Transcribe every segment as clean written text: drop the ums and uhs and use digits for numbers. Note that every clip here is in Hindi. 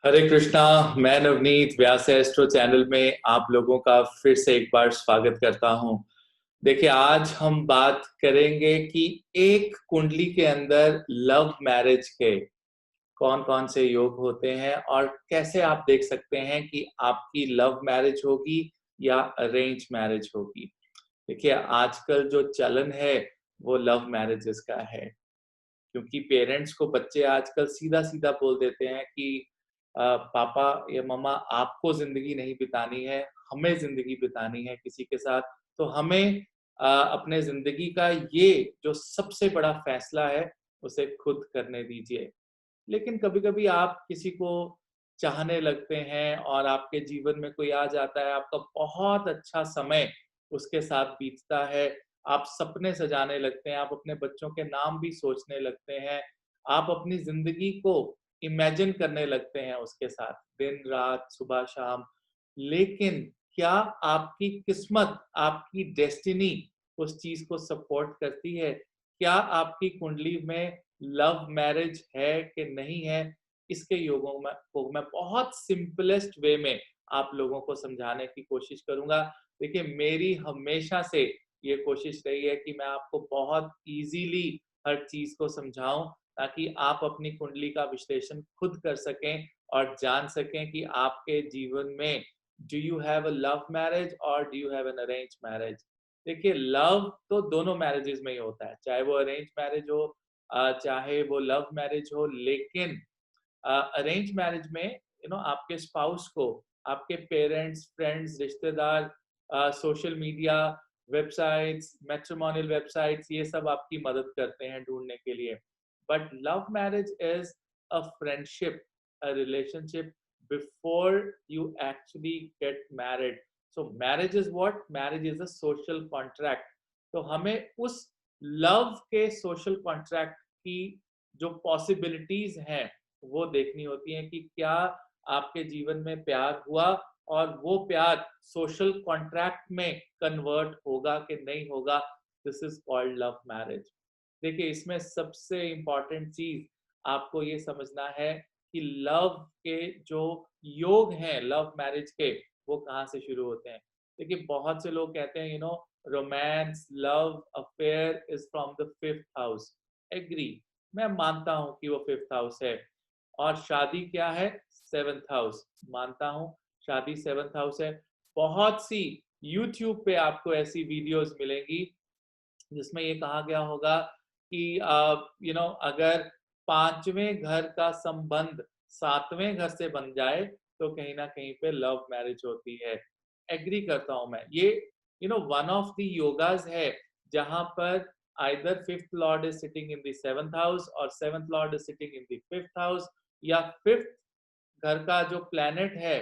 हरे कृष्णा। मैं नवनीत व्यास एस्ट्रो चैनल में आप लोगों का फिर से एक बार स्वागत करता हूं। देखिए, आज हम बात करेंगे कि एक कुंडली के अंदर लव मैरिज के कौन कौन से योग होते हैं और कैसे आप देख सकते हैं कि आपकी लव मैरिज होगी या अरेंज मैरिज होगी। देखिए, आजकल जो चलन है वो लव मैरिजेस का है, क्योंकि पेरेंट्स को बच्चे आजकल सीधा-सीधा बोल देते हैं कि पापा या मम्मा, आपको ज़िंदगी नहीं बितानी है, हमें ज़िंदगी बितानी है किसी के साथ, तो हमें अपने ज़िंदगी का ये जो सबसे बड़ा फैसला है, उसे खुद करने दीजिए। लेकिन कभी-कभी आप किसी को चाहने लगते हैं और आपके जीवन में कोई आ जाता है, आपका बहुत अच्छा समय उसके साथ बीतता है, आप सपने सजाने लगते हैं, आप अपने बच्चों के नाम भी सोचने लगते हैं, आप अपनी ज़िंदगी को इमेजिन करने लगते हैं उसके साथ, दिन-रात, सुबह-शाम। लेकिन क्या आपकी किस्मत, आपकी डेस्टिनी उस चीज़ को सपोर्ट करती है? क्या आपकी कुंडली में लव मैरिज है कि नहीं है? इसके योगों में को मैं बहुत सिंपलेस्ट वे में आप लोगों को समझाने की कोशिश करूँगा। देखिए, मेरी हमेशा से ये कोशिश रही है कि मैं आपको बहुत ईज़िली हर चीज़ को समझाऊँ, ताकि आप अपनी कुंडली का विश्लेषण खुद कर सकें और जान सकें कि आपके जीवन में do you have a love marriage और do you have an arrange marriage. देखिए, लव तो दोनों मैरिजेज़ में ही होता है, चाहे वो अरेंज मैरिज हो चाहे वो लव मैरिज हो। लेकिन अरेंज मैरिज में आपके स्पाउस को आपके पेरेंट्स, फ्रेंड्स, रिश्तेदार, social media, websites, matrimonial websites, ये सब आपकी मदद करते हैं ढूँढने के लिए। But love marriage is a friendship, a relationship before you actually get married. So marriage is what? Marriage is a social contract. तो हमें उस लव के सोशल कॉन्ट्रैक्ट की जो पॉसिबिलिटीज हैं वो देखनी होती हैं कि क्या आपके जीवन में प्यार हुआ और वो प्यार सोशल कॉन्ट्रैक्ट में कन्वर्ट होगा कि नहीं होगा। This is called love marriage. देखिए, इसमें सबसे इम्पोर्टेंट चीज आपको ये समझना है कि लव के जो योग हैं लव मैरिज के, वो कहाँ से शुरू होते हैं। देखिए, बहुत से लोग कहते हैं romance, love affair is from the fifth house. Agree, मैं मानता हूं कि वो फिफ्थ हाउस है। और शादी क्या है? Seventh house. मानता हूं, शादी सेवंथ हाउस है। बहुत सी यूट्यूब पे आपको ऐसी वीडियोस मिलेंगी जिसमें ये कहा गया होगा कि अगर पांचवें घर का संबंध सातवें घर से बन जाए तो कहीं ना कहीं पे लव मैरिज होती है। एग्री करता हूं मैं। ये वन ऑफ द योगाज है जहां पर either fifth lord is sitting in the seventh house और seventh lord is sitting in the fifth house, या फिफ्थ घर का जो प्लैनेट है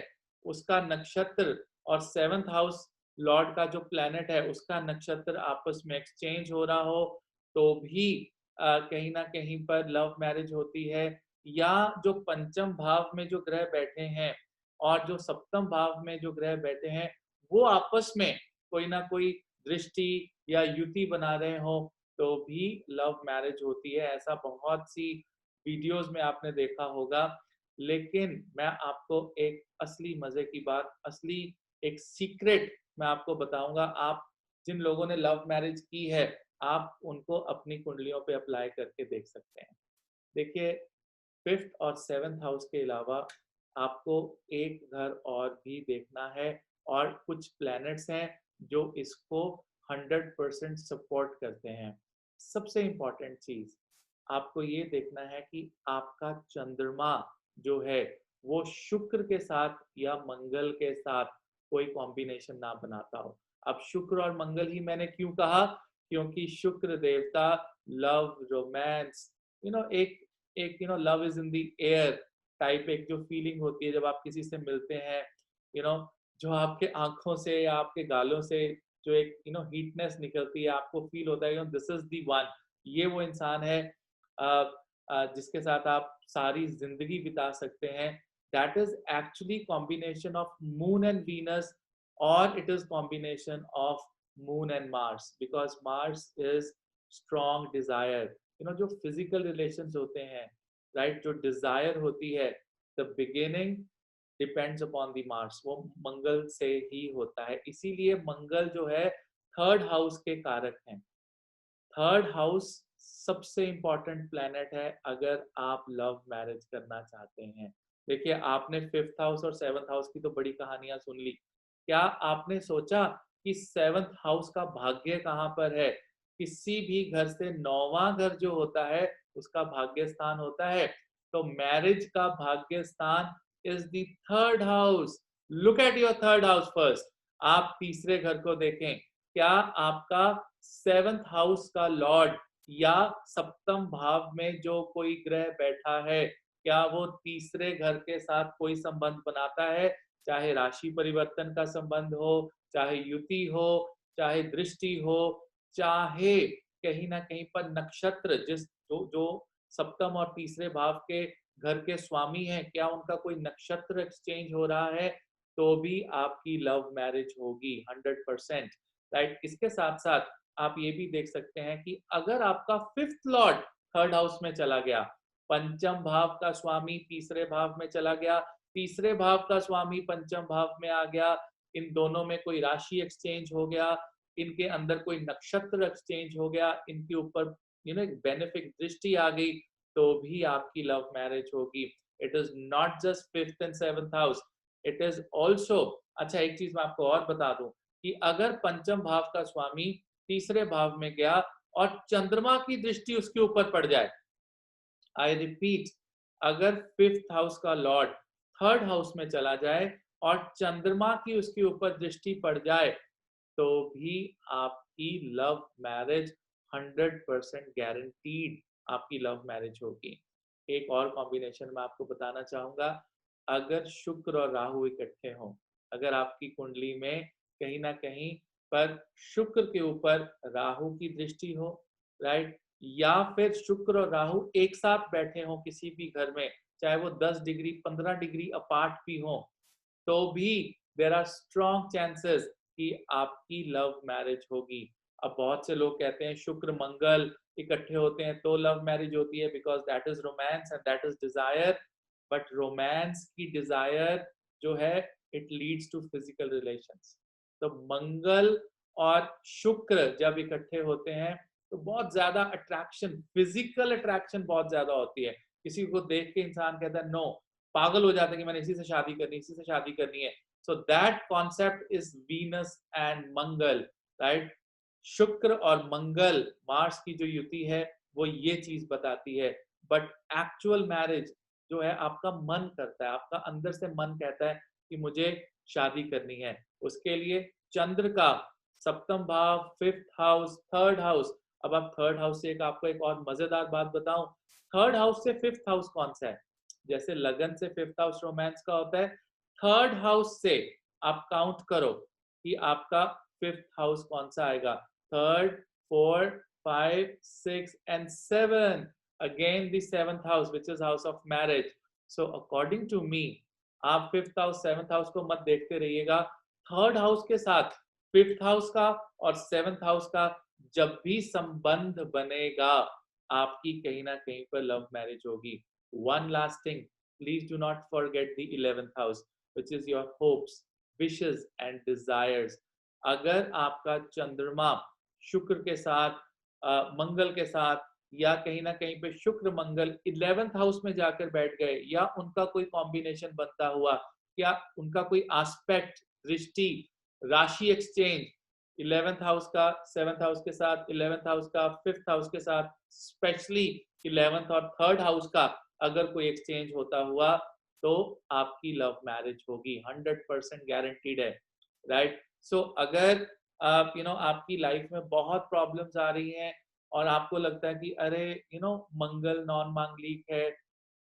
उसका नक्षत्र और सेवंथ हाउस लॉर्ड का जो प्लैनेट है उसका नक्षत्र आपस में एक्सचेंज हो रहा हो तो भी कहीं ना कहीं पर लव मैरिज होती है। या जो पंचम भाव में जो ग्रह बैठे हैं और जो सप्तम भाव में जो ग्रह बैठे हैं वो आपस में कोई ना कोई दृष्टि या युति बना रहे हो तो भी लव मैरिज होती है। ऐसा बहुत सी वीडियोस में आपने देखा होगा। लेकिन मैं आपको एक असली मजे की बात, असली एक सीक्रेट मैं आपको बताऊंगा। आप जिन लोगों ने लव मैरिज की है, आप उनको अपनी कुंडलियों पे अप्लाई करके देख सकते हैं। देखिए, फिफ्थ और सेवंथ हाउस के अलावा आपको एक घर और भी देखना है, और कुछ प्लैनेट्स हैं जो इसको 100% सपोर्ट करते हैं। सबसे इम्पोर्टेंट चीज आपको ये देखना है कि आपका चंद्रमा जो है वो शुक्र के साथ या मंगल के साथ कोई कॉम्बिनेशन ना बनाता हो। अब शुक्र और मंगल ही मैंने क्यों कहा? क्योंकि शुक्र देवता लव, रोमांस, एक एक love is in the air type एक जो फीलिंग होती है जब आप किसी से मिलते हैं, यू नो जो आपके आंखों से या आपके गालों से जो एक हीटनेस निकलती है, आपको फील होता है दिस इज दी वन। ये वो इंसान है जिसके साथ आप सारी जिंदगी बिता सकते हैं। That is actually combination of moon and Venus, और it is combination of moon and Mars, because Mars is strong desire. जो फिजिकल रिलेशंस होते हैं, राइट, जो डिजायर होती है, the beginning depends upon the Mars, वो मंगल से ही होता है। इसीलिए मंगल जो है थर्ड हाउस के कारक हैं। थर्ड हाउस सबसे इंपॉर्टेंट प्लेनेट है अगर आप लव मैरिज करना चाहते हैं। देखिए, आपने फिफ्थ हाउस और सेवंथ हाउस की तो बड़ी कहानियां सुन ली। क्या आपने सोचा कि सेवंथ हाउस का भाग्य कहाँ पर है? किसी भी घर से नौवां घर जो होता है उसका भाग्य स्थान होता है। तो मैरिज का भाग्य स्थान is the third house. Look at your third house first. आप तीसरे घर को देखें। क्या आपका सेवंथ हाउस का लॉर्ड या सप्तम भाव में जो कोई ग्रह बैठा है, क्या वो तीसरे घर के साथ कोई संबंध बनाता है? चाहे राशि परिवर्तन का संबंध हो, चाहे युति हो, चाहे दृष्टि हो, चाहे कहीं ना कहीं पर नक्षत्र, जिस जो जो सप्तम और तीसरे भाव के घर के स्वामी हैं, क्या उनका कोई नक्षत्र एक्सचेंज हो रहा है, तो भी आपकी लव मैरिज होगी 100%। राइट। इसके साथ साथ आप ये भी देख सकते हैं कि अगर आपका फिफ्थ लॉर्ड थर्ड हाउस में चला गया, पंचम भाव का स्वामी तीसरे भाव में चला गया, तीसरे भाव का स्वामी पंचम भाव में आ गया, इन दोनों में कोई राशि एक्सचेंज हो गया, इनके अंदर कोई नक्षत्र एक्सचेंज हो गया, इनके ऊपर बेनिफिक दृष्टि आ गई, तो भी आपकी लव मैरिज होगी। It is not just fifth and seventh house, it is also. अच्छा, एक चीज मैं आपको और बता दूं कि अगर पंचम भाव का स्वामी तीसरे भाव में गया और चंद्रमा की दृष्टि उसके ऊपर पड़ जाए, आई रिपीट, अगर फिफ्थ हाउस का लॉर्ड थर्ड हाउस में चला जाए और चंद्रमा की उसके ऊपर दृष्टि पड़ जाए, तो भी आपकी लव मैरिज 100% गारंटीड आपकी लव मैरिज होगी। एक और कॉम्बिनेशन मैं आपको बताना चाहूंगा। अगर शुक्र और राहु इकट्ठे हों, अगर आपकी कुंडली में कहीं ना कहीं पर शुक्र के ऊपर राहु की दृष्टि हो, राइट, या फिर शुक्र और राहु एक साथ बैठे हों किसी भी घर में, चाहे वो 10 डिग्री 15 डिग्री अपार्ट भी हो, तो भी देर आर स्ट्रॉन्ग चांसेस कि आपकी लव मैरिज होगी। अब बहुत से लोग कहते हैं शुक्र मंगल इकट्ठे होते हैं तो लव मैरिज होती है, because that is romance and that is desire. But romance की डिजायर जो है, it leads to physical relations. तो मंगल और शुक्र जब इकट्ठे होते हैं तो बहुत ज्यादा अट्रैक्शन, फिजिकल अट्रैक्शन बहुत ज्यादा होती है। किसी को देख के इंसान कहता है नो, पागल हो जाता है कि मैंने इसी से शादी करनी, इसी से शादी करनी है। So that concept is Venus and Mangal, right. शुक्र और मंगल, मार्स की जो युति है, वो ये चीज बताती है। बट एक्चुअल मैरिज जो है, आपका मन करता है, आपका अंदर से मन कहता है कि मुझे शादी करनी है। उसके लिए चंद्र का सप्तम भाव, फिफ्थ हाउस, थर्ड हाउस। अब आप थर्ड हाउस से आपको एक और मजेदार बात बताऊं। थर्ड हाउस से फिफ्थ हाउस कौन सा है? जैसे लगन से फिफ्थ हाउस रोमांस का होता है, थर्ड हाउस से आप काउंट करो कि आपका फिफ्थ हाउस कौन सा आएगा। Third, fourth, 5, 6 and 7, again the seventh house which is house of marriage. So according to me, आप फिफ्थ हाउस सेवंथ हाउस को मत देखते रहिएगा, थर्ड हाउस के साथ फिफ्थ हाउस का और सेवंथ हाउस का जब भी संबंध बनेगा, आपकी कहीं ना कहीं पर लव मैरिज होगी। One last thing, please do not forget the 11th house, which is your hopes, wishes and desires. अगर आपका चंद्रमा शुक्र के साथ, मंगल के साथ, या कहीं ना कहीं पे शुक्र मंगल 11th हाउस में जाकर बैठ गए, या उनका कोई कॉम्बिनेशन बनता हुआ, या उनका कोई एस्पेक्ट, दृष्टि, राशि एक्सचेंज 11th हाउस का 7th हाउस के साथ, 11th हाउस का 5th हाउस के साथ, स्पेशली 11th और थर्ड हाउस का अगर कोई एक्सचेंज होता हुआ, तो आपकी लव मैरिज होगी, 100% गारंटीड है। राइट। सो अगर आप आपकी लाइफ में बहुत प्रॉब्लम्स आ रही हैं और आपको लगता है कि अरे मंगल नॉन मांगलिक है,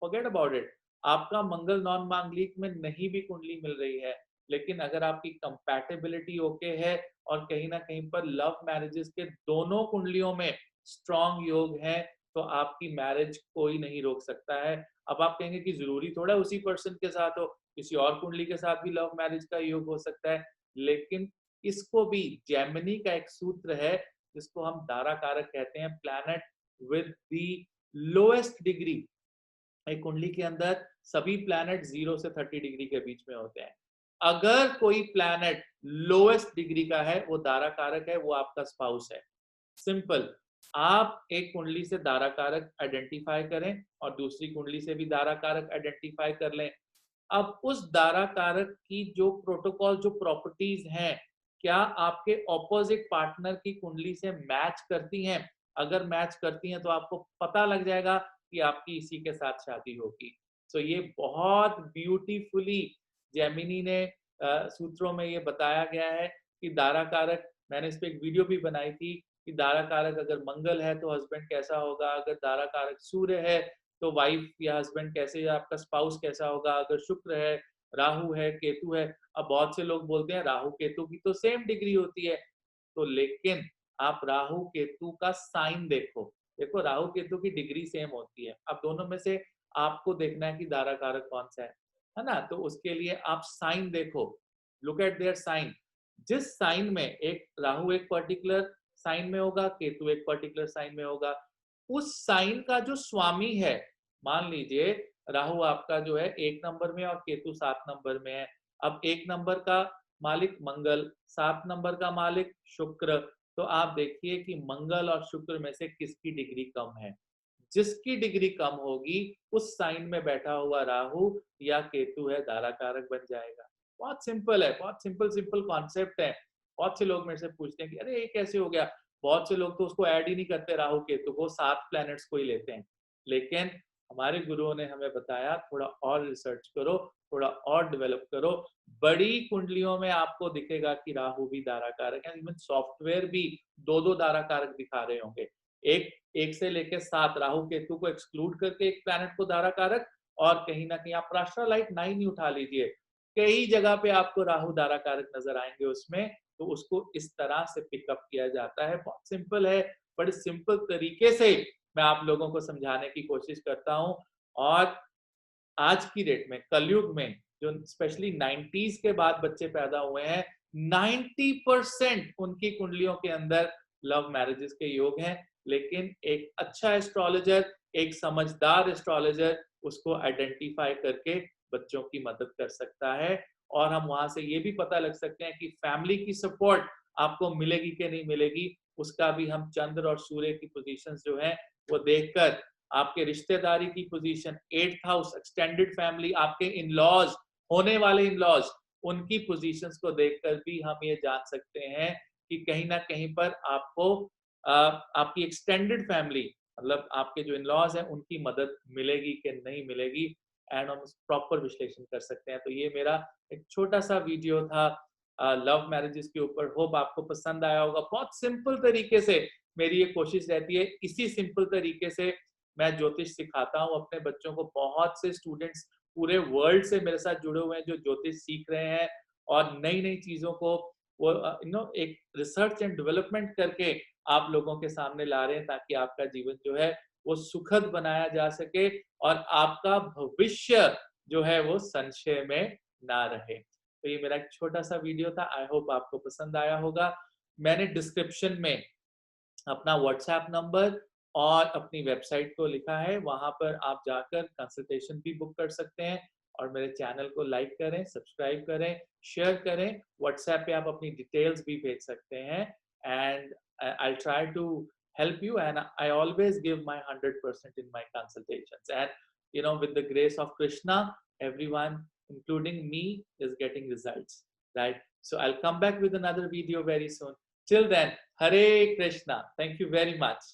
फॉरगेट अबाउट इट। आपका मंगल नॉन मांगलिक में नहीं भी कुंडली मिल रही है, लेकिन अगर आपकी कंपैटिबिलिटी ओके है और कहीं ना कहीं पर लव मैरिजेस के दोनों कुंडलियों में स्ट्रॉन्ग योग है, तो आपकी मैरिज कोई नहीं रोक सकता है। अब आप कहेंगे कि जरूरी थोड़ा उसी पर्सन के साथ हो, किसी और कुंडली के साथ भी लव मैरिज का योग हो सकता है। लेकिन इसको भी जेमिनी का एक सूत्र है जिसको हम दारा कारक कहते हैं, planet with the lowest degree. एक कुंडली के अंदर सभी प्लैनेट 0 से 30 डिग्री के बीच में होते हैं। अगर कोई प्लैनेट लोएस्ट डिग्री का है, वो दारा कारक है, वो आपका स्पाउस है। सिंपल। आप एक कुंडली से दारा कारक आइडेंटिफाई करें और दूसरी कुंडली से भी दारा कारक आइडेंटिफाई कर लें। अब उस दारा कारक की जो प्रोटोकॉल, जो प्रॉपर्टीज हैं, क्या आपके ऑपोजिट पार्टनर की कुंडली से मैच करती हैं? अगर मैच करती हैं तो आपको पता लग जाएगा कि आपकी इसी के साथ शादी होगी। सो ये बहुत ब्यूटीफुली जेमिनी ने सूत्रों में ये बताया गया है कि दारा कारक, मैंने इस पे एक वीडियो भी बनाई थी कि दारा कारक अगर मंगल है तो हस्बैंड कैसा होगा, अगर दारा कारक सूर्य है तो वाइफ या हस्बैंड कैसे, या आपका स्पाउस कैसा होगा, अगर शुक्र है, राहु है, केतु है। अब बहुत से लोग बोलते हैं राहु केतु की तो सेम डिग्री होती है, तो लेकिन आप राहु केतु का साइन देखो। देखो राहु केतु की डिग्री सेम होती है, अब दोनों में से आपको देखना है कि दारा कारक कौन सा है ना? तो उसके लिए आप साइन देखो, लुक एट देयर साइन। जिस साइन में एक राहु एक पर्टिकुलर साइन में होगा, केतु एक पर्टिकुलर साइन में होगा, उस साइन का जो स्वामी है, मान लीजिए राहु आपका जो है 1 नंबर में और केतु 7 नंबर में है। अब 1 नंबर का मालिक मंगल, 7 नंबर का मालिक शुक्र, तो आप देखिए कि मंगल और शुक्र में से किसकी डिग्री कम है। जिसकी डिग्री कम होगी उस साइन में बैठा हुआ राहु या केतु है, दारा कारक बन जाएगा। बहुत सिंपल है, बहुत सिंपल सिंपल कॉन्सेप्ट है। बहुत से लोग मेरे से पूछते हैं कि अरे ये कैसे हो गया? बहुत से लोग तो उसको ऐड ही नहीं करते राहु केतु को, 7 प्लैनेट्स को ही लेते हैं। लेकिन हमारे गुरुओं ने हमें बताया थोड़ा और रिसर्च करो, थोड़ा और डेवलप करो। बड़ी कुंडलियों में आपको दिखेगा कि राहु भी दारा कारक है, इवन सॉफ्टवेयर भी 2-2 दारा कारक दिखा रहे होंगे। एक एक से लेके 7 राहु केतु को एक्सक्लूड करके एक प्लैनेट को दारा कारक, और कहीं ना कहीं आप राष्ट्रलाइट 9 ही उठा लीजिए, कई जगह पे आपको राहु दारा कारक नजर आएंगे उसमें। तो उसको इस तरह से पिकअप किया जाता है, बहुत सिंपल है। बड़े सिंपल तरीके से मैं आप लोगों को समझाने की कोशिश करता हूँ। और आज की डेट में, कलयुग में, जो स्पेशली 90s के बाद बच्चे पैदा हुए हैं, 90% उनकी कुंडलियों के अंदर लव मैरिजेस के योग हैं। लेकिन एक अच्छा एस्ट्रोलॉजर, एक समझदार एस्ट्रोलॉजर उसको आइडेंटिफाई करके बच्चों की मदद कर सकता है। और हम वहां से ये भी पता लग सकते हैं कि फैमिली की सपोर्ट आपको मिलेगी कि नहीं मिलेगी, उसका भी हम चंद्र और सूर्य की पोजीशंस जो है वो देखकर, आपके रिश्तेदारी की position, 8th house, extended family, आपके इन-लॉज, होने वाले इन-लॉज, उनकी पोजीशंस को देखकर भी हम ये जान सकते हैं कि कहीं ना कहीं पर आपको आपकी एक्सटेंडेड फैमिली, मतलब आपके जो इन-लॉज हैं, उनकी मदद मिलेगी कि नहीं मिलेगी, एंड हम प्रॉपर विश्लेषण कर सकते हैं। तो ये मेरा एक छोटा सा वीडियो था लव मैरिजेस के ऊपर। होप आपको पसंद आया होगा। बहुत सिंपल तरीके से मेरी ये कोशिश रहती है, इसी सिंपल तरीके से मैं ज्योतिष सिखाता हूँ अपने बच्चों को। बहुत से स्टूडेंट्स पूरे वर्ल्ड से मेरे साथ जुड़े हुए हैं जो ज्योतिष सीख रहे हैं और नई नई चीजों को वो एक रिसर्च एंड डेवलपमेंट करके आप लोगों के सामने ला रहे हैं, ताकि आपका जीवन जो है वो सुखद बनाया जा सके और आपका भविष्य जो है वो संशय में ना रहे। तो ये मेरा एक छोटा सा वीडियो था, आई होप आपको पसंद आया होगा। मैंने डिस्क्रिप्शन में अपना व्हाट्सएप नंबर और अपनी वेबसाइट को लिखा है, वहां पर आप जाकर कंसल्टेशन भी बुक कर सकते हैं। और मेरे चैनल को लाइक करें, सब्सक्राइब करें, शेयर करें। व्हाट्सएप पे आप अपनी डिटेल्स भी भेज सकते हैं, and I try to help you, and I always give my 100% in my consultations. And with the grace of Krishna, everyone including me is getting results, right? So I'll come back with another video very soon. Till then, Hare Krishna. Thank you very much.